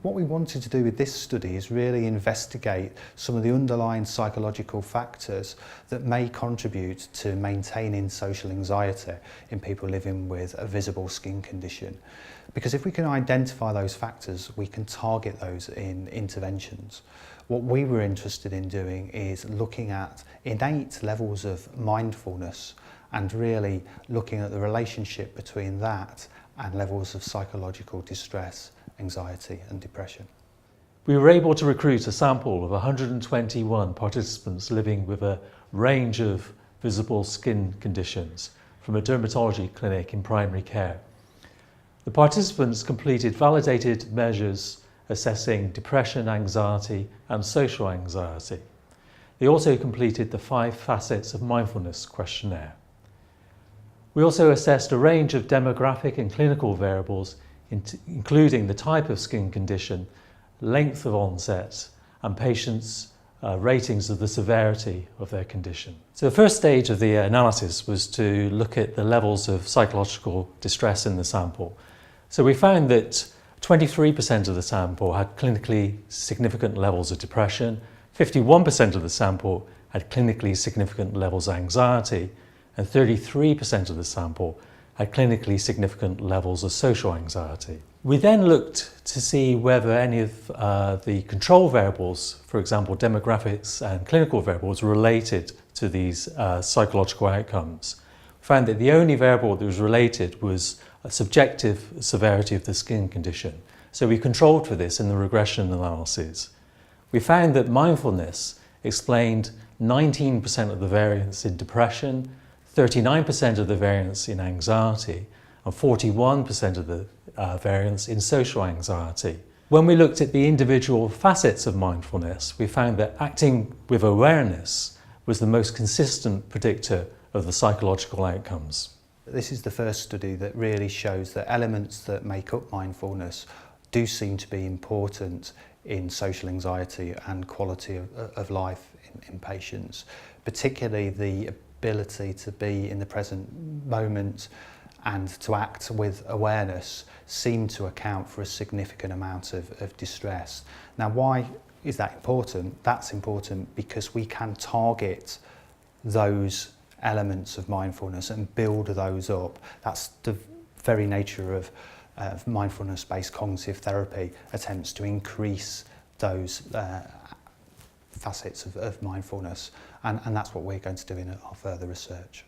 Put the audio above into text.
What we wanted to do with this study is really investigate some of the underlying psychological factors that may contribute to maintaining social anxiety in people living with a visible skin condition. Because if we can identify those factors, we can target those in interventions. What we were interested in doing is looking at innate levels of mindfulness and really looking at the relationship between that and levels of psychological distress, anxiety and depression. We were able to recruit a sample of 121 participants living with a range of visible skin conditions from a dermatology clinic in primary care. The participants completed validated measures assessing depression, anxiety and social anxiety. They also completed the 5 facets of mindfulness questionnaire. We also assessed a range of demographic and clinical variables including the type of skin condition, length of onset and patients' ratings of the severity of their condition. So the first stage of the analysis was to look at the levels of psychological distress in the sample. So we found that 23% of the sample had clinically significant levels of depression, 51% of the sample had clinically significant levels of anxiety, and 33% of the sample had clinically significant levels of social anxiety. We then looked to see whether any of the control variables, for example demographics and clinical variables, related to these psychological outcomes. We found that the only variable that was related was a subjective severity of the skin condition. So we controlled for this in the regression analyses. We found that mindfulness explained 19% of the variance in depression, 39% of the variance in anxiety and 41% of the variance in social anxiety. When we looked at the individual facets of mindfulness, we found that acting with awareness was the most consistent predictor of the psychological outcomes. This is the first study that really shows that elements that make up mindfulness do seem to be important in social anxiety and quality of life in patients, particularly the ability to be in the present moment and to act with awareness seem to account for a significant amount of distress. Now, why is that important? That's important because we can target those elements of mindfulness and build those up. That's the very nature of mindfulness-based cognitive therapy, attempts to increase those facets of mindfulness, and that's what we're going to do in our further research.